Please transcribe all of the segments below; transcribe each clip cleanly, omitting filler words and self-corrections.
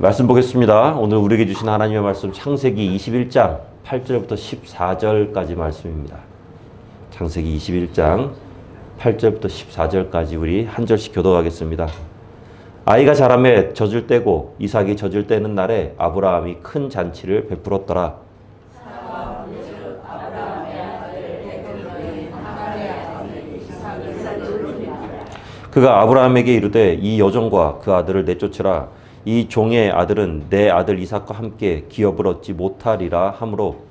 말씀 보겠습니다. 오늘 우리에게 주신 하나님의 말씀 창세기 21장 8절부터 14절까지 말씀입니다. 창세기 21장 8절부터 14절까지 우리 한 절씩 교독하겠습니다. 아이가 자라매 젖을 떼고 이삭이 젖을 떼는 날에 아브라함이 큰 잔치를 베풀었더라. 그가 아브라함에게 이르되 이 여종과 그 아들을 내쫓으라. 이 종의 아들은 내 아들 이삭과 함께 기업을 얻지 못하리라 하므로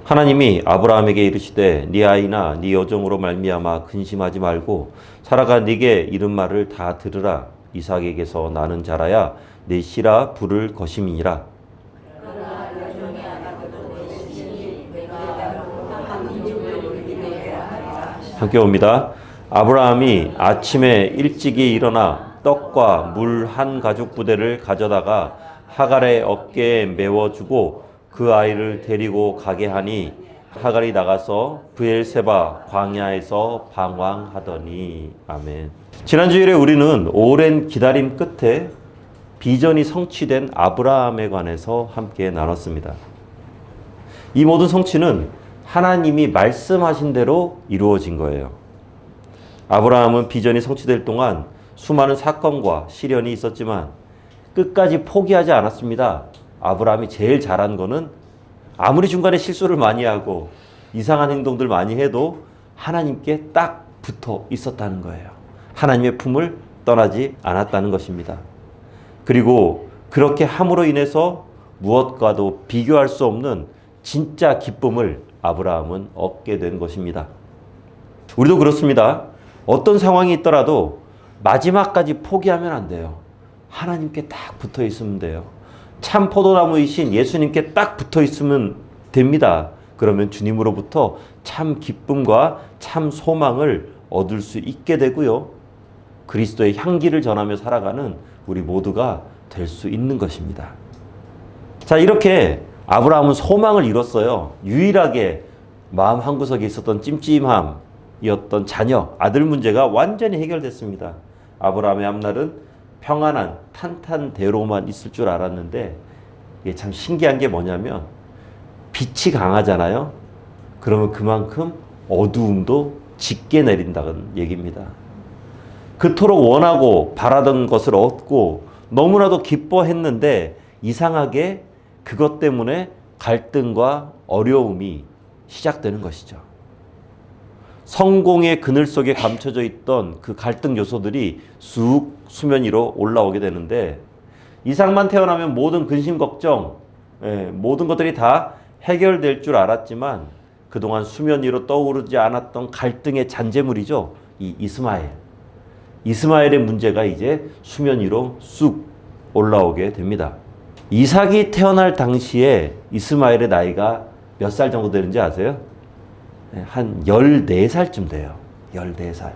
하나님이 아브라함에게 이르시되 네 아이나 네 여종으로 말미암아 근심하지 말고 사라가 네게 이른 말을 다 들으라. 이삭에게서 나는 자라야 내 씨라 부를 것임이니라. 함께 옵니다. 아브라함이 아침에 일찍이 일어나 떡과 물 한 가죽 부대를 가져다가 하갈의 어깨에 메워주고 그 아이를 데리고 가게 하니 하갈이 나가서 브엘세바 광야에서 방황하더니. 아멘. 지난 주일에 우리는 오랜 기다림 끝에 비전이 성취된 아브라함에 관해서 함께 나눴습니다. 이 모든 성취는 하나님이 말씀하신 대로 이루어진 거예요. 아브라함은 비전이 성취될 동안 수많은 사건과 시련이 있었지만 끝까지 포기하지 않았습니다. 아브라함이 제일 잘한 거는 아무리 중간에 실수를 많이 하고 이상한 행동들 많이 해도 하나님께 딱 붙어 있었다는 거예요. 하나님의 품을 떠나지 않았다는 것입니다. 그리고 그렇게 함으로 인해서 무엇과도 비교할 수 없는 진짜 기쁨을 아브라함은 얻게 된 것입니다. 우리도 그렇습니다. 어떤 상황이 있더라도 마지막까지 포기하면 안 돼요. 하나님께 딱 붙어 있으면 돼요. 참 포도나무이신 예수님께 딱 붙어 있으면 됩니다. 그러면 주님으로부터 참 기쁨과 참 소망을 얻을 수 있게 되고요. 그리스도의 향기를 전하며 살아가는 우리 모두가 될 수 있는 것입니다. 자, 이렇게 아브라함은 소망을 이뤘어요. 유일하게 마음 한구석에 있었던 찜찜함이었던 자녀, 아들 문제가 완전히 해결됐습니다. 아브라함의 앞날은 평안한 탄탄대로만 있을 줄 알았는데 이게 참 신기한 게 뭐냐면 빛이 강하잖아요. 그러면 그만큼 어두움도 짙게 내린다는 얘기입니다. 그토록 원하고 바라던 것을 얻고 너무나도 기뻐했는데 이상하게 그것 때문에 갈등과 어려움이 시작되는 것이죠. 성공의 그늘 속에 감춰져 있던 그 갈등 요소들이 쑥 수면 위로 올라오게 되는데 이삭만 태어나면 모든 근심 걱정, 모든 것들이 다 해결될 줄 알았지만 그동안 수면 위로 떠오르지 않았던 갈등의 잔재물이죠. 이 이스마엘의 문제가 이제 수면 위로 쑥 올라오게 됩니다. 이삭이 태어날 당시에 이스마엘의 나이가 몇 살 정도 되는지 아세요? 한 14살쯤 돼요. 14살.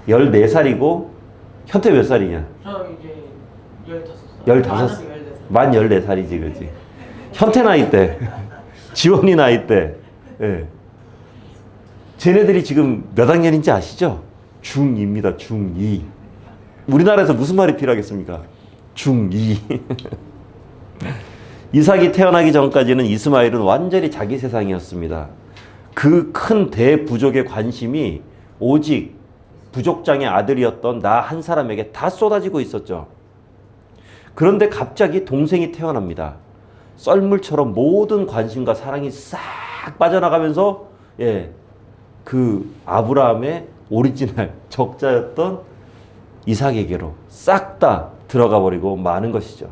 14살이고 현태 몇 살이냐? 저 이제 15살. 15살. 만 14살이지, 그지? 현태 나이 때, 지원이 나이 때, 예. 쟤네들이 지금 몇 학년인지 아시죠? 중2입니다, 중2. 우리나라에서 무슨 말이 필요하겠습니까? 중2. 이삭이 태어나기 전까지는 이스마엘은 완전히 자기 세상이었습니다. 그 큰 대부족의 관심이 오직 부족장의 아들이었던 나 한 사람에게 다 쏟아지고 있었죠. 그런데 갑자기 동생이 태어납니다. 썰물처럼 모든 관심과 사랑이 싹 빠져나가면서 그 아브라함의 오리지널 적자였던 이삭에게로 싹 다 들어가 버리고 마는 것이죠.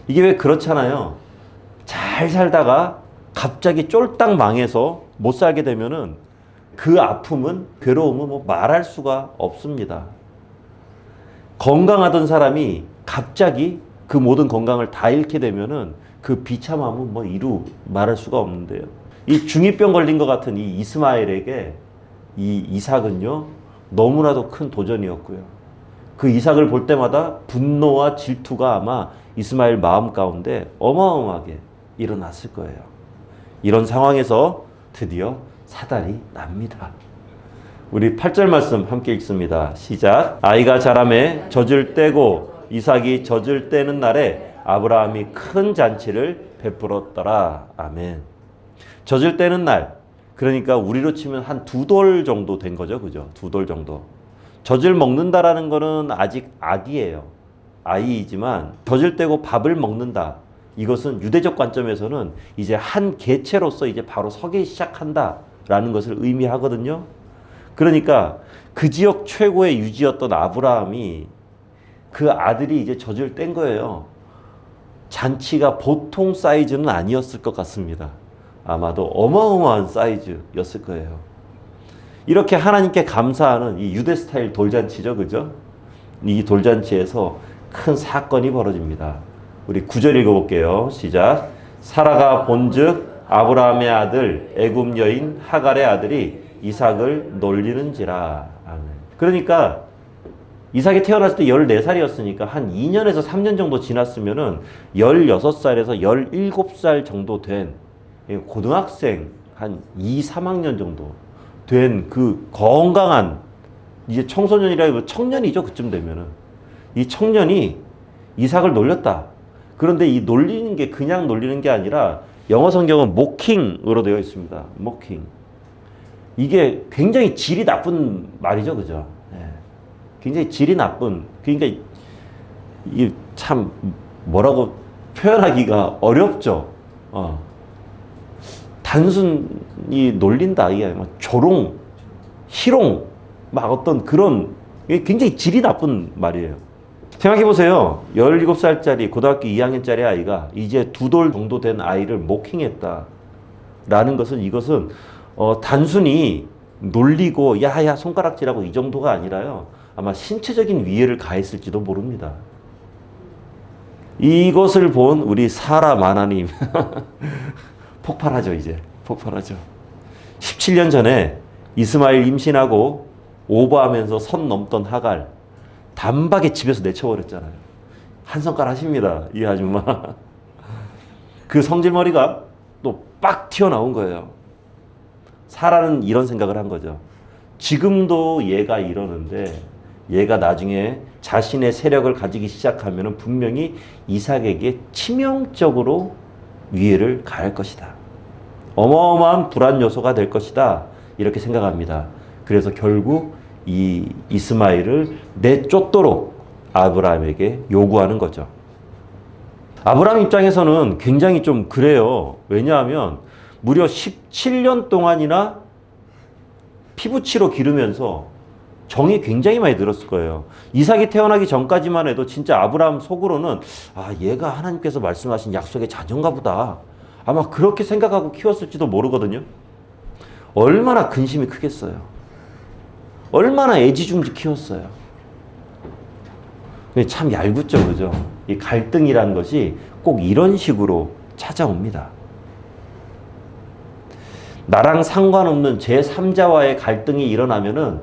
이게 왜 그렇잖아요. 잘 살다가 갑자기 쫄딱 망해서 못 살게 되면은 그 아픔은, 괴로움은 뭐 말할 수가 없습니다. 건강하던 사람이 갑자기 그 모든 건강을 다 잃게 되면은 그 비참함은 뭐 이루 말할 수가 없는데요. 이 중2병 걸린 것 같은 이 이스마엘에게 이 이삭은요, 너무나도 큰 도전이었고요. 그 이삭을 볼 때마다 분노와 질투가 아마 이스마엘 마음 가운데 어마어마하게 일어났을 거예요. 이런 상황에서 드디어 사달이 납니다. 우리 8절 말씀 함께 읽습니다. 시작. 아이가 자라매 젖을 떼고 이삭이 젖을 떼는 날에 아브라함이 큰 잔치를 베풀었더라. 아멘. 젖을 떼는 날, 그러니까 우리로 치면 한 2돌 정도 된 거죠. 그죠? 2돌 정도. 젖을 먹는다라는 거는 아직 아기예요. 아이이지만 젖을 떼고 밥을 먹는다. 이것은 유대적 관점에서는 이제 한 개체로서 이제 바로 서기 시작한다라는 것을 의미하거든요. 그러니까 그 지역 최고의 유지였던 아브라함이 그 아들이 이제 젖을 뗀 거예요. 잔치가 보통 사이즈는 아니었을 것 같습니다. 아마도 어마어마한 사이즈였을 거예요. 이렇게 하나님께 감사하는 이 유대 스타일 돌잔치죠. 그죠? 이 돌잔치에서 큰 사건이 벌어집니다. 우리 9절 읽어볼게요. 시작. 사라가 본즉 아브라함의 아들 애굽 여인 하갈의 아들이 이삭을 놀리는지라. 아멘. 그러니까 이삭이 태어났을 때 14살이었으니까 한 2년에서 3년 정도 지났으면은 16살에서 17살 정도 된 고등학생 한 2, 3학년 정도 된 그 건강한 이제 청소년이라기보다 청년이죠. 그쯤 되면은 이 청년이 이삭을 놀렸다. 그런데 이 놀리는 게 그냥 놀리는 게 아니라 영어 성경은 모킹으로 되어 있습니다. 모킹. 이게 굉장히 질이 나쁜 말이죠. 그죠? 네. 굉장히 질이 나쁜. 그러니까 이게 참 뭐라고 표현하기가 어렵죠. 단순히 놀린다. 이게 막 조롱, 희롱, 막 어떤 그런 굉장히 질이 나쁜 말이에요. 생각해보세요. 17살짜리 고등학교 2학년짜리 아이가 이제 2돌 정도 된 아이를 모킹했다. 라는 것은 이것은 단순히 놀리고 야야 손가락질하고 이 정도가 아니라요. 아마 신체적인 위해를 가했을지도 모릅니다. 이것을 본 우리 사라 마나님 폭발하죠. 이제 폭발하죠. 17년 전에 이스마엘 임신하고 오버하면서 선 넘던 하갈 단박에 집에서 내쳐버렸잖아요. 한 손가락 하십니다. 이 아줌마. 그 성질머리가 또 빡 튀어나온 거예요. 사라는 이런 생각을 한 거죠. 지금도 얘가 이러는데 얘가 나중에 자신의 세력을 가지기 시작하면 분명히 이삭에게 치명적으로 위해를 가할 것이다. 어마어마한 불안 요소가 될 것이다. 이렇게 생각합니다. 그래서 결국 이 이스마엘을 내쫓도록 아브라함에게 요구하는 거죠. 아브라함 입장에서는 굉장히 좀 그래요. 왜냐하면 무려 17년 동안이나 피부치로 기르면서 정이 굉장히 많이 들었을 거예요. 이삭이 태어나기 전까지만 해도 진짜 아브라함 속으로는 얘가 하나님께서 말씀하신 약속의 자녀인가 보다. 아마 그렇게 생각하고 키웠을지도 모르거든요. 얼마나 근심이 크겠어요. 얼마나 애지중지 키웠어요. 참 얄궂죠, 그죠? 이 갈등이라는 것이 꼭 이런 식으로 찾아옵니다. 나랑 상관없는 제3자와의 갈등이 일어나면은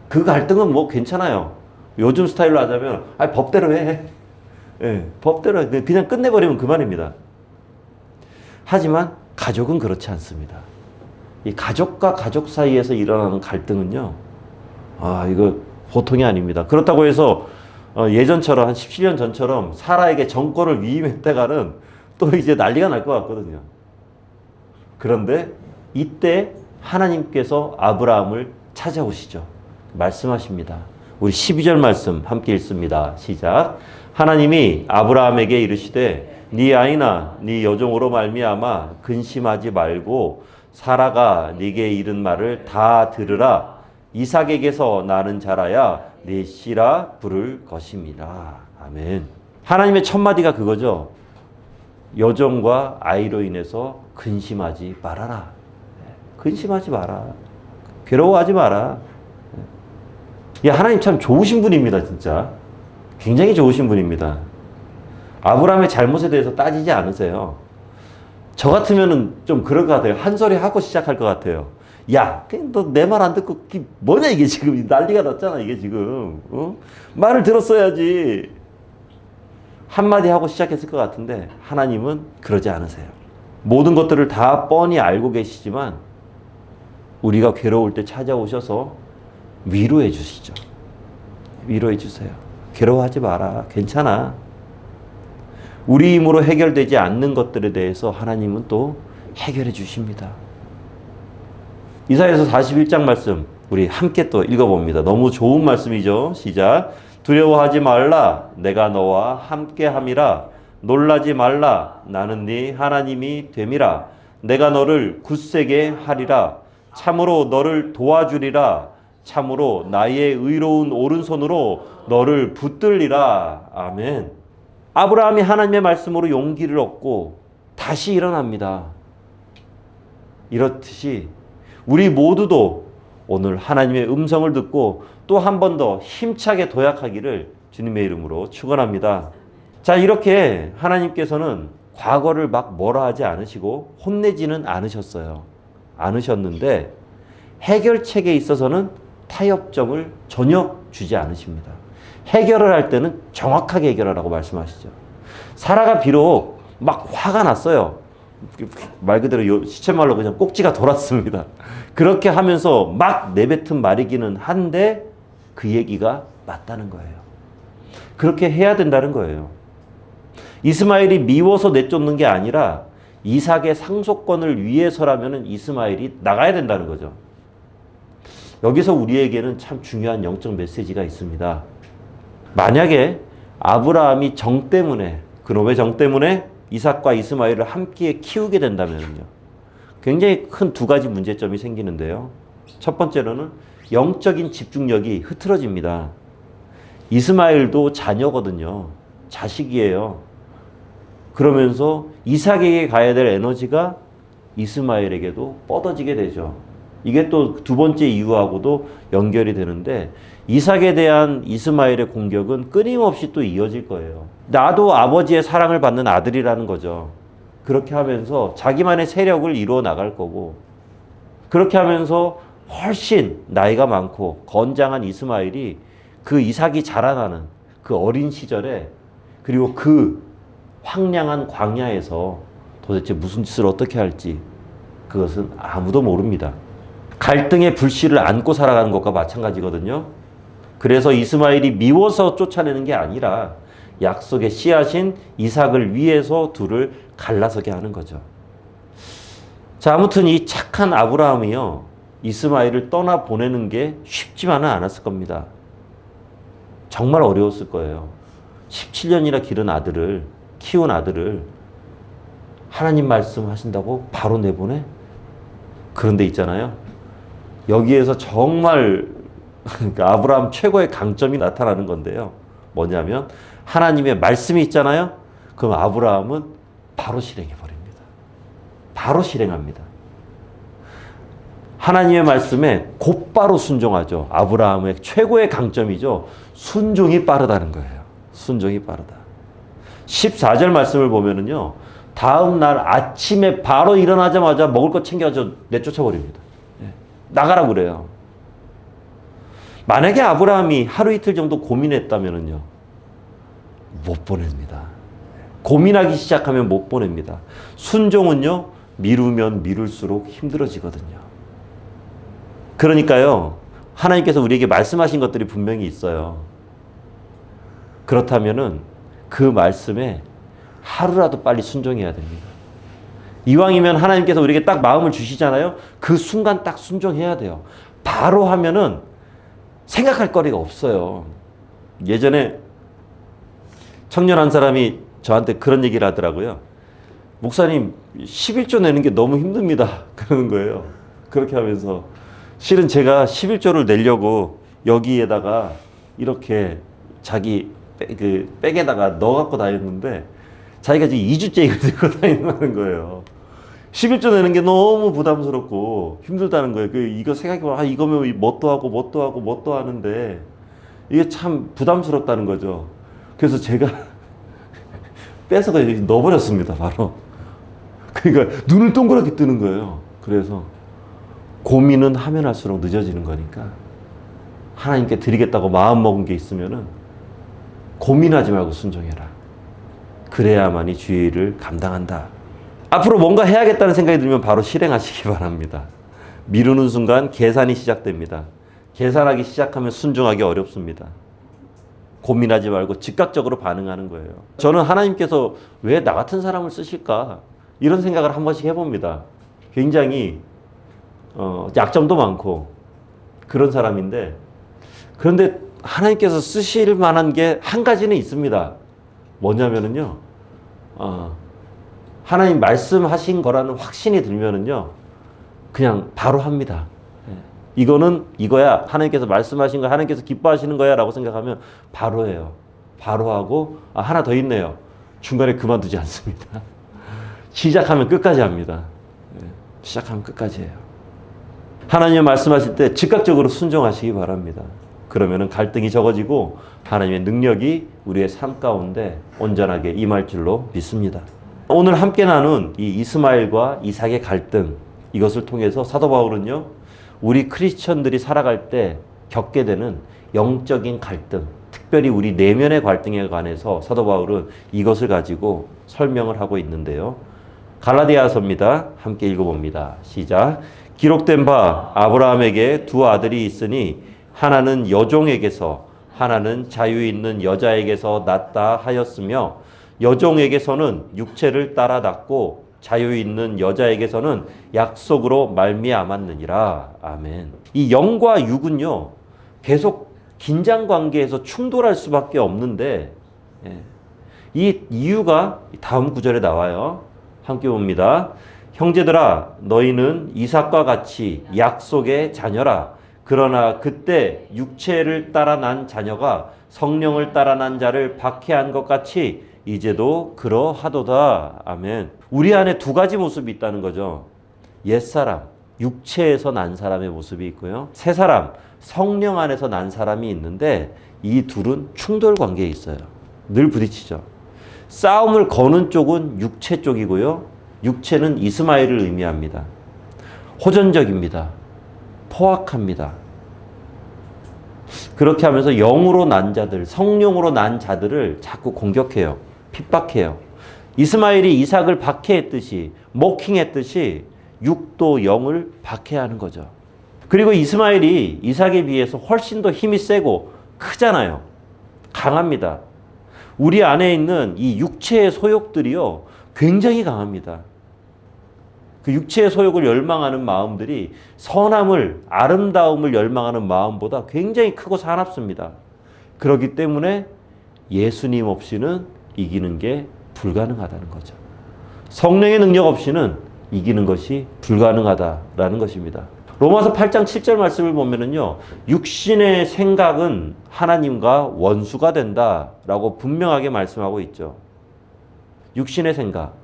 그 갈등은 뭐 괜찮아요. 요즘 스타일로 하자면 법대로 해. 예, 법대로 해. 그냥 끝내버리면 그만입니다. 하지만 가족은 그렇지 않습니다. 이 가족과 가족 사이에서 일어나는 갈등은요. 이거 보통이 아닙니다. 그렇다고 해서 예전처럼 한 17년 전처럼 사라에게 정권을 위임했다가는 또 이제 난리가 날 것 같거든요. 그런데 이때 하나님께서 아브라함을 찾아오시죠. 말씀하십니다. 우리 12절 말씀 함께 읽습니다. 시작. 하나님이 아브라함에게 이르시되 네 아이나 네 여종으로 말미암아 근심하지 말고 사라가 네게 이른 말을 다 들으라. 이삭에게서 나는 자라야 네 씨라 부를 것입니다. 아멘. 하나님의 첫 마디가 그거죠. 여종과 아이로 인해서 근심하지 말아라. 근심하지 마라. 괴로워하지 마라. 하나님 참 좋으신 분입니다. 진짜 굉장히 좋으신 분입니다. 아브라함의 잘못에 대해서 따지지 않으세요. 저 같으면은 좀 그럴 것 같아요. 한 소리 하고 시작할 것 같아요. 야, 너 내 말 안 듣고 뭐냐 이게 지금 난리가 났잖아 이게 지금. 말을 들었어야지. 한마디 하고 시작했을 것 같은데 하나님은 그러지 않으세요. 모든 것들을 다 뻔히 알고 계시지만 우리가 괴로울 때 찾아오셔서 위로해 주시죠. 위로해 주세요. 괴로워하지 마라. 괜찮아. 우리 힘으로 해결되지 않는 것들에 대해서 하나님은 또 해결해 주십니다. 이사야서 41장 말씀 우리 함께 또 읽어봅니다. 너무 좋은 말씀이죠. 시작. 두려워하지 말라. 내가 너와 함께함이라. 놀라지 말라. 나는 네 하나님이 됨이라. 내가 너를 굳세게 하리라. 참으로 너를 도와주리라. 참으로 나의 의로운 오른손으로 너를 붙들리라. 아멘. 아브라함이 하나님의 말씀으로 용기를 얻고 다시 일어납니다. 이렇듯이 우리 모두도 오늘 하나님의 음성을 듣고 또 한 번 더 힘차게 도약하기를 주님의 이름으로 축원합니다. 자, 이렇게 하나님께서는 과거를 막 뭐라 하지 않으시고 혼내지는 않으셨어요. 않으셨는데 해결책에 있어서는 타협점을 전혀 주지 않으십니다. 해결을 할 때는 정확하게 해결하라고 말씀하시죠. 사라가 비록 막 화가 났어요. 말 그대로 시체말로 그냥 꼭지가 돌았습니다. 그렇게 하면서 막 내뱉은 말이기는 한데 그 얘기가 맞다는 거예요. 그렇게 해야 된다는 거예요. 이스마엘이 미워서 내쫓는 게 아니라 이삭의 상속권을 위해서라면 이스마엘이 나가야 된다는 거죠. 여기서 우리에게는 참 중요한 영적 메시지가 있습니다. 만약에 아브라함이 정 때문에, 그놈의 정 때문에 이삭과 이스마엘을 함께 키우게 된다면요, 굉장히 큰 두 가지 문제점이 생기는데요. 첫 번째로는 영적인 집중력이 흐트러집니다. 이스마엘도 자녀거든요. 자식이에요. 그러면서 이삭에게 가야 될 에너지가 이스마엘에게도 뻗어지게 되죠. 이게 또 두 번째 이유하고도 연결이 되는데 이삭에 대한 이스마엘의 공격은 끊임없이 또 이어질 거예요. 나도 아버지의 사랑을 받는 아들이라는 거죠. 그렇게 하면서 자기만의 세력을 이루어 나갈 거고, 그렇게 하면서 훨씬 나이가 많고 건장한 이스마엘이 그 이삭이 자라나는 그 어린 시절에, 그리고 그 황량한 광야에서 도대체 무슨 짓을 어떻게 할지 그것은 아무도 모릅니다. 갈등의 불씨를 안고 살아가는 것과 마찬가지거든요. 그래서 이스마엘이 미워서 쫓아내는 게 아니라 약속의 씨앗인 이삭을 위해서 둘을 갈라서게 하는 거죠. 자, 아무튼 이 착한 아브라함이요, 이스마엘을 떠나 보내는 게 쉽지만은 않았을 겁니다. 정말 어려웠을 거예요. 17년이나 키운 아들을 하나님 말씀하신다고 바로 내보내? 그런데 있잖아요. 여기에서 정말 아브라함 최고의 강점이 나타나는 건데요. 뭐냐면 하나님의 말씀이 있잖아요. 그럼 아브라함은 바로 실행해 버립니다. 바로 실행합니다. 하나님의 말씀에 곧바로 순종하죠. 아브라함의 최고의 강점이죠. 순종이 빠르다는 거예요. 순종이 빠르다. 14절 말씀을 보면은요, 다음 날 아침에 바로 일어나자마자 먹을 거 챙겨서 내쫓아 버립니다. 나가라 그래요. 만약에 아브라함이 하루 이틀 정도 고민했다면은요, 못 보냅니다. 고민하기 시작하면 못 보냅니다. 순종은요, 미루면 미룰수록 힘들어지거든요. 그러니까요, 하나님께서 우리에게 말씀하신 것들이 분명히 있어요. 그렇다면은 그 말씀에 하루라도 빨리 순종해야 됩니다. 이왕이면 하나님께서 우리에게 딱 마음을 주시잖아요. 그 순간 딱 순종해야 돼요. 바로 하면은 생각할 거리가 없어요. 예전에 청년 한 사람이 저한테 그런 얘기를 하더라고요. 목사님, 11조 내는 게 너무 힘듭니다. 그러는 거예요. 그렇게 하면서 실은 제가 11조를 내려고 여기에다가 이렇게 자기 백에다가 넣어갖고 다녔는데 자기가 지금 2주째 이걸 들고 다니는 거예요. 11조 내는 게 너무 부담스럽고 힘들다는 거예요. 이거 생각해보면, 이거면 뭣도 하고 하는데 이게 참 부담스럽다는 거죠. 그래서 제가 뺏어가 넣어버렸습니다, 바로. 그러니까 눈을 동그랗게 뜨는 거예요. 그래서 고민은 하면 할수록 늦어지는 거니까 하나님께 드리겠다고 마음 먹은 게 있으면은 고민하지 말고 순종해라. 그래야만이 주의 일을 감당한다. 앞으로 뭔가 해야겠다는 생각이 들면 바로 실행하시기 바랍니다. 미루는 순간 계산이 시작됩니다. 계산하기 시작하면 순종하기 어렵습니다. 고민하지 말고 즉각적으로 반응하는 거예요. 저는 하나님께서 왜 나 같은 사람을 쓰실까? 이런 생각을 한 번씩 해봅니다. 굉장히 약점도 많고 그런 사람인데, 그런데 하나님께서 쓰실 만한 게 한 가지는 있습니다. 뭐냐면은요, 하나님 말씀하신 거라는 확신이 들면은요, 그냥 바로 합니다. 이거는 이거야. 하나님께서 말씀하신 거, 하나님께서 기뻐하시는 거야 라고 생각하면 바로 해요. 바로 하고, 하나 더 있네요. 중간에 그만두지 않습니다. 시작하면 끝까지 합니다. 시작하면 끝까지 해요. 하나님의 말씀하실 때 즉각적으로 순종하시기 바랍니다. 그러면은 갈등이 적어지고 하나님의 능력이 우리의 삶 가운데 온전하게 임할 줄로 믿습니다. 오늘 함께 나눈 이 이스마엘과 이삭의 갈등, 이것을 통해서 사도 바울은요, 우리 크리스천들이 살아갈 때 겪게 되는 영적인 갈등, 특별히 우리 내면의 갈등에 관해서 사도 바울은 이것을 가지고 설명을 하고 있는데요. 갈라디아서입니다. 함께 읽어봅니다. 시작. 기록된 바 아브라함에게 두 아들이 있으니 하나는 여종에게서 하나는 자유 있는 여자에게서 낳다 하였으며 여종에게서는 육체를 따라 낳고 자유 있는 여자에게서는 약속으로 말미암았느니라. 아멘. 이 영과 육은요, 계속 긴장 관계에서 충돌할 수밖에 없는데, 이 이유가 다음 구절에 나와요. 함께 봅니다. 형제들아, 너희는 이삭과 같이 약속의 자녀라. 그러나 그때 육체를 따라 난 자녀가 성령을 따라 난 자를 박해한 것 같이 이제도 그러하도다. 아멘. 우리 안에 두 가지 모습이 있다는 거죠. 옛사람, 육체에서 난 사람의 모습이 있고요. 새 사람, 성령 안에서 난 사람이 있는데 이 둘은 충돌 관계에 있어요. 늘 부딪히죠. 싸움을 거는 쪽은 육체 쪽이고요. 육체는 이스마엘을 의미합니다. 호전적입니다. 포악합니다. 그렇게 하면서 영으로 난 자들, 성령으로 난 자들을 자꾸 공격해요. 핍박해요. 이스마엘이 이삭을 박해했듯이, 모킹했듯이 육도 영을 박해하는 거죠. 그리고 이스마엘이 이삭에 비해서 훨씬 더 힘이 세고 크잖아요. 강합니다. 우리 안에 있는 이 육체의 소욕들이요, 굉장히 강합니다. 그 육체의 소욕을 열망하는 마음들이 선함을, 아름다움을 열망하는 마음보다 굉장히 크고 사납습니다. 그렇기 때문에 예수님 없이는 이기는 게 불가능하다는 거죠. 성령의 능력 없이는 이기는 것이 불가능하다라는 것입니다. 로마서 8장 7절 말씀을 보면은요, 육신의 생각은 하나님과 원수가 된다라고 분명하게 말씀하고 있죠. 육신의 생각.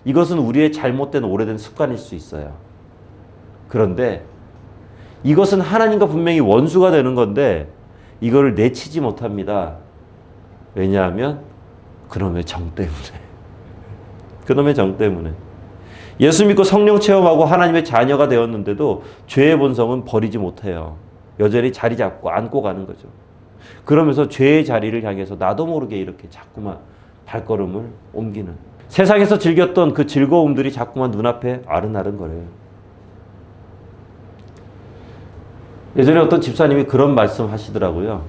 이것은 우리의 잘못된 오래된 습관일 수 있어요. 그런데 이것은 하나님과 분명히 원수가 되는 건데 이거를 내치지 못합니다. 왜냐하면 그놈의 정 때문에. 그놈의 정 때문에. 예수 믿고 성령 체험하고 하나님의 자녀가 되었는데도 죄의 본성은 버리지 못해요. 여전히 자리 잡고 안고 가는 거죠. 그러면서 죄의 자리를 향해서 나도 모르게 이렇게 자꾸만 발걸음을 옮기는, 세상에서 즐겼던 그 즐거움들이 자꾸만 눈앞에 아른아른거려요. 예전에 어떤 집사님이 그런 말씀 하시더라고요.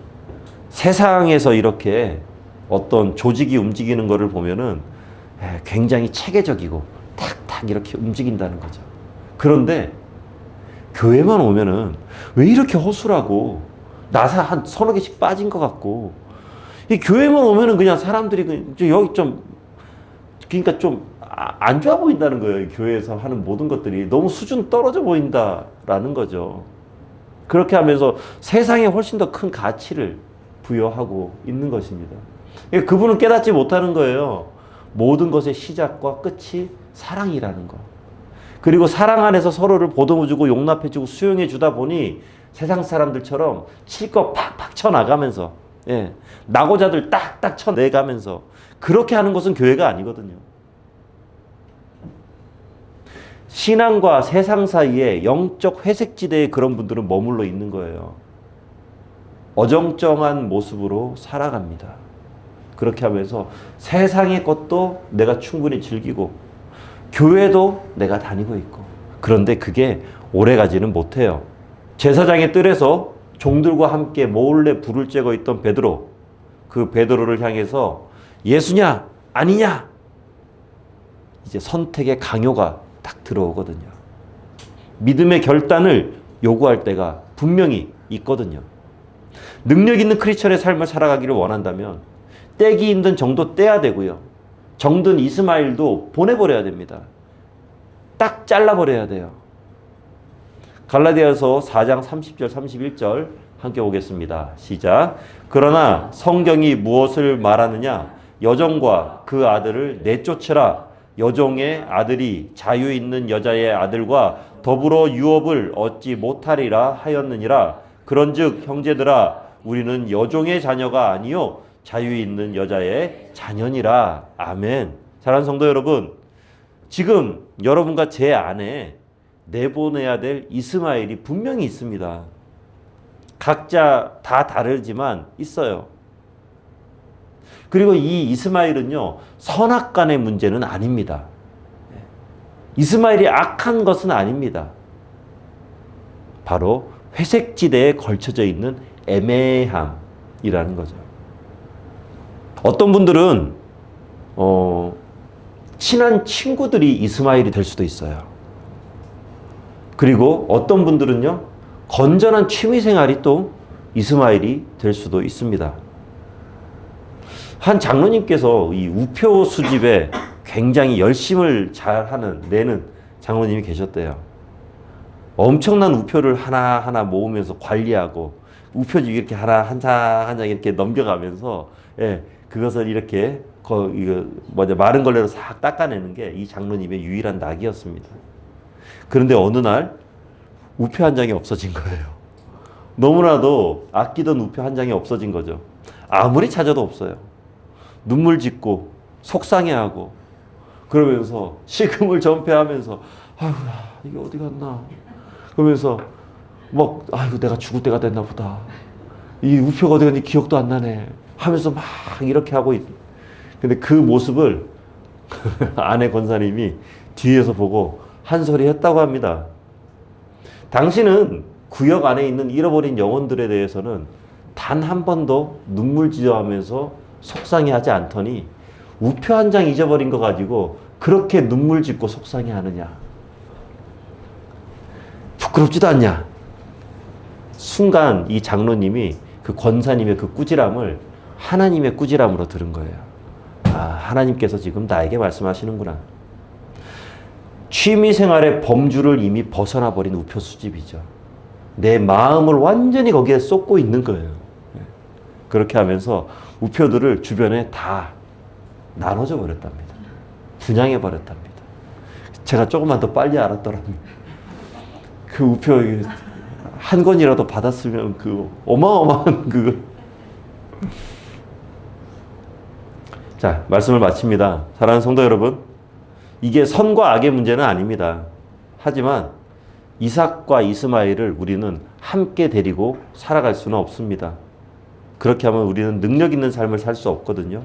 세상에서 이렇게 어떤 조직이 움직이는 거를 보면은 굉장히 체계적이고 탁탁 이렇게 움직인다는 거죠. 그런데 교회만 오면은 왜 이렇게 허술하고 나사 한 서너 개씩 빠진 것 같고, 이 교회만 오면은 그냥 사람들이 여기 좀, 그러니까 좀 안 좋아 보인다는 거예요. 이 교회에서 하는 모든 것들이 너무 수준 떨어져 보인다라는 거죠. 그렇게 하면서 세상에 훨씬 더 큰 가치를 부여하고 있는 것입니다. 그분은 깨닫지 못하는 거예요. 모든 것의 시작과 끝이 사랑이라는 거. 그리고 사랑 안에서 서로를 보듬어주고 용납해주고 수용해주다 보니 세상 사람들처럼 실컷 팍팍 쳐나가면서, 나고자들 딱딱 쳐내가면서 그렇게 하는 것은 교회가 아니거든요. 신앙과 세상 사이에 영적 회색지대에 그런 분들은 머물러 있는 거예요. 어정쩡한 모습으로 살아갑니다. 그렇게 하면서 세상의 것도 내가 충분히 즐기고 교회도 내가 다니고 있고, 그런데 그게 오래가지는 못해요. 제사장의 뜰에서 종들과 함께 몰래 불을 쬐고 있던 베드로, 그 베드로를 향해서 예수냐 아니냐, 이제 선택의 강요가 딱 들어오거든요. 믿음의 결단을 요구할 때가 분명히 있거든요. 능력 있는 크리스천의 삶을 살아가기를 원한다면 떼기 힘든 정도 떼야 되고요. 정든 이스마엘도 보내버려야 됩니다. 딱 잘라버려야 돼요. 갈라디아서 4장 30절 31절 함께 보겠습니다. 시작. 그러나 성경이 무엇을 말하느냐? 여종과 그 아들을 내쫓으라. 여종의 아들이 자유 있는 여자의 아들과 더불어 유업을 얻지 못하리라 하였느니라. 그런즉 형제들아, 우리는 여종의 자녀가 아니요 자유 있는 여자의 자녀니라. 아멘. 사랑하는 성도 여러분, 지금 여러분과 제 안에 내보내야 될 이스마엘이 분명히 있습니다. 각자 다 다르지만 있어요. 그리고 이 이스마엘은요, 선악간의 문제는 아닙니다. 이스마엘이 악한 것은 아닙니다. 바로 회색지대에 걸쳐져 있는 애매함이라는 거죠. 어떤 분들은 친한 친구들이 이스마엘이 될 수도 있어요. 그리고 어떤 분들은요, 건전한 취미생활이 또 이스마엘이 될 수도 있습니다. 한 장로님께서 이 우표 수집에 굉장히 열심을 내는 장로님이 계셨대요. 엄청난 우표를 하나하나 모으면서 관리하고 우표집 이렇게 한 장 이렇게 넘겨가면서, 예, 그것을 이렇게 마른 걸레로 싹 닦아내는 게 이 장로님의 유일한 낙이었습니다. 그런데 어느 날 우표 한 장이 없어진 거예요. 너무나도 아끼던 우표 한 장이 없어진 거죠. 아무리 찾아도 없어요. 눈물 짓고 속상해하고 그러면서 식음을 전폐하면서 아이고 이게 어디 갔나 그러면서 막 아이고 내가 죽을 때가 됐나 보다. 이 우표가 어디 갔는지 기억도 안 나네 하면서 막 이렇게 하고 근데 그 모습을 아내 권사님이 뒤에서 보고 한 소리 했다고 합니다. 당신은 구역 안에 있는 잃어버린 영혼들에 대해서는 단 한 번도 눈물 지어하면서 속상해하지 않더니 우표 한 장 잊어버린 거 가지고 그렇게 눈물 짓고 속상해하느냐? 부끄럽지도 않냐? 순간 이 장로님이 그 권사님의 그 꾸지람을 하나님의 꾸지람으로 들은 거예요. 아, 하나님께서 지금 나에게 말씀하시는구나. 취미생활의 범주를 이미 벗어나 버린 우표 수집이죠. 내 마음을 완전히 거기에 쏟고 있는 거예요. 그렇게 하면서 우표들을 주변에 다 나눠져 버렸답니다. 분양해 버렸답니다. 제가 조금만 더 빨리 알았더라면 그 우표 한 권이라도 받았으면 그 어마어마한 그거. 자, 말씀을 마칩니다. 사랑하는 성도 여러분, 이게 선과 악의 문제는 아닙니다. 하지만 이삭과 이스마엘을 우리는 함께 데리고 살아갈 수는 없습니다. 그렇게 하면 우리는 능력 있는 삶을 살 수 없거든요.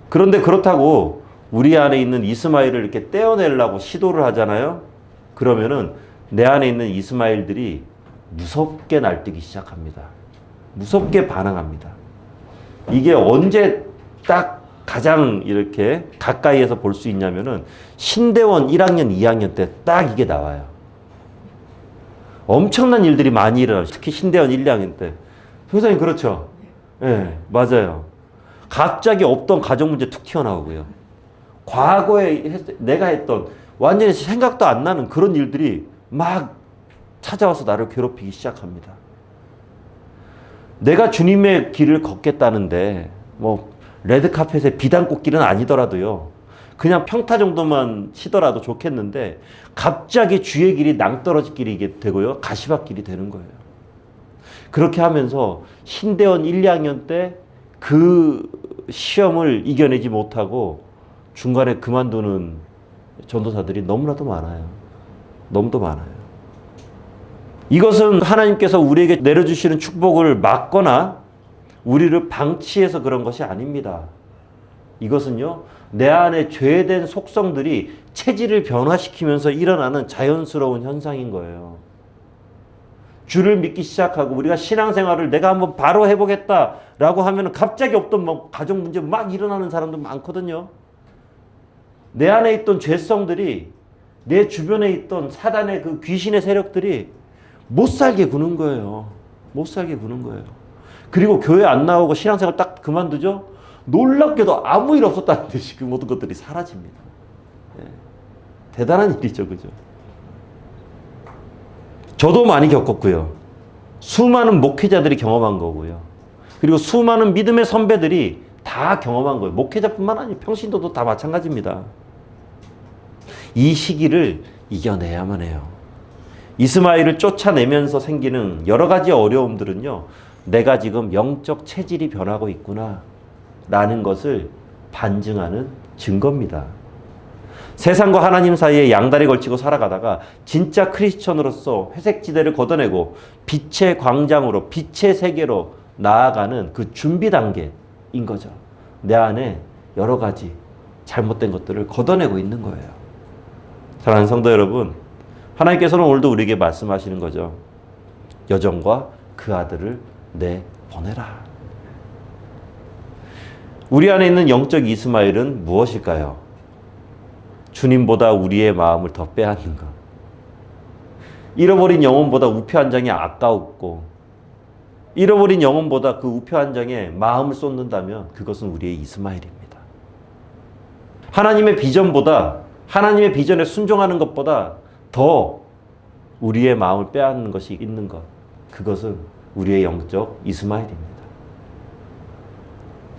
그런데 그렇다고 우리 안에 있는 이스마엘을 이렇게 떼어내려고 시도를 하잖아요. 그러면은 내 안에 있는 이스마엘들이 무섭게 날뛰기 시작합니다. 무섭게 반항합니다. 이게 언제 딱 가장 이렇게 가까이에서 볼 수 있냐면은 신대원 1학년, 2학년 때 딱 이게 나와요. 엄청난 일들이 많이 일어나요. 특히 신대원 1, 2학년 때. 선생님 그렇죠? 예, 네, 맞아요. 갑자기 없던 가정 문제 툭 튀어나오고요. 과거에 내가 했던 완전히 생각도 안 나는 그런 일들이 막 찾아와서 나를 괴롭히기 시작합니다. 내가 주님의 길을 걷겠다는데 뭐 레드카펫의 비단꽃길은 아니더라도요. 그냥 평타 정도만 치더라도 좋겠는데 갑자기 주의 길이 낭떠러지 길이 되고요. 가시밭길이 되는 거예요. 그렇게 하면서 신대원 1, 2학년 때 그 시험을 이겨내지 못하고 중간에 그만두는 전도사들이 너무나도 많아요. 너무도 많아요. 이것은 하나님께서 우리에게 내려주시는 축복을 막거나 우리를 방치해서 그런 것이 아닙니다. 이것은요, 내 안에 죄된 속성들이 체질을 변화시키면서 일어나는 자연스러운 현상인 거예요. 주를 믿기 시작하고 우리가 신앙생활을 내가 한번 바로 해보겠다라고 하면 갑자기 없던 뭐 가정 문제 막 일어나는 사람도 많거든요. 내 안에 있던 죄성들이, 내 주변에 있던 사단의 그 귀신의 세력들이 못 살게 구는 거예요. 못 살게 구는 거예요. 그리고 교회 안 나오고 신앙생활 딱 그만두죠? 놀랍게도 아무 일 없었다는 듯이 그 모든 것들이 사라집니다. 예. 대단한 일이죠. 그죠? 저도 많이 겪었고요. 수많은 목회자들이 경험한 거고요. 그리고 수많은 믿음의 선배들이 다 경험한 거예요. 목회자뿐만 아니라 평신도도 다 마찬가지입니다. 이 시기를 이겨내야만 해요. 이스마엘을 쫓아내면서 생기는 여러 가지 어려움들은요, 내가 지금 영적 체질이 변하고 있구나 라는 것을 반증하는 증거입니다. 세상과 하나님 사이에 양다리 걸치고 살아가다가 진짜 크리스천으로서 회색지대를 걷어내고 빛의 광장으로, 빛의 세계로 나아가는 그 준비 단계인 거죠. 내 안에 여러 가지 잘못된 것들을 걷어내고 있는 거예요. 사랑하는 성도 여러분, 하나님께서는 오늘도 우리에게 말씀하시는 거죠. 여종과 그 아들을 내보내라. 우리 안에 있는 영적 이스마엘은 무엇일까요? 주님보다 우리의 마음을 더 빼앗는 것. 잃어버린 영혼보다 우표 한 장이 아까웠고, 잃어버린 영혼보다 그 우표 한 장에 마음을 쏟는다면 그것은 우리의 이스마엘입니다. 하나님의 비전보다, 하나님의 비전에 순종하는 것보다 더 우리의 마음을 빼앗는 것이 있는 것, 그것은 우리의 영적 이스마엘입니다.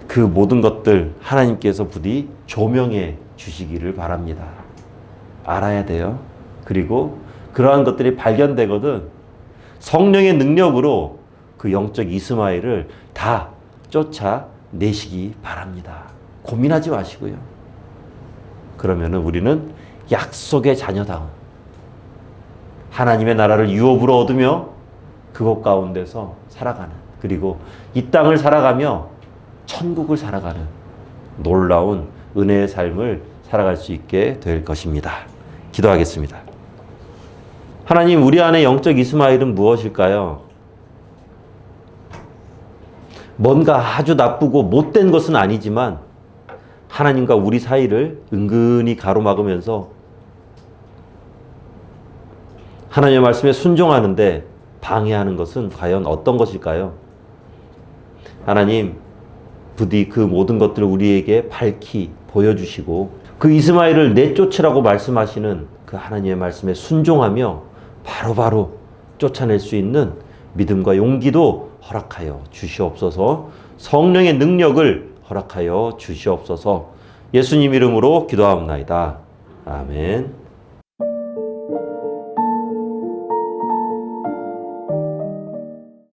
그 모든 것들 하나님께서 부디 조명해 주시기를 바랍니다. 알아야 돼요. 그리고 그러한 것들이 발견되거든 성령의 능력으로 그 영적 이스마엘을 다 쫓아내시기 바랍니다. 고민하지 마시고요. 그러면은 우리는 약속의 자녀다운 하나님의 나라를 유업으로 얻으며 그곳 가운데서 살아가는, 그리고 이 땅을 살아가며 천국을 살아가는 놀라운 은혜의 삶을 살아갈 수 있게 될 것입니다. 기도하겠습니다. 하나님, 우리 안에 영적 이스마엘은 무엇일까요? 뭔가 아주 나쁘고 못된 것은 아니지만 하나님과 우리 사이를 은근히 가로막으면서 하나님의 말씀에 순종하는데 방해하는 것은 과연 어떤 것일까요? 하나님, 부디 그 모든 것들을 우리에게 밝히 보여주시고 그 이스마엘을 내쫓으라고 말씀하시는 그 하나님의 말씀에 순종하며 바로바로 쫓아낼 수 있는 믿음과 용기도 허락하여 주시옵소서. 성령의 능력을 허락하여 주시옵소서. 예수님 이름으로 기도하옵나이다. 아멘.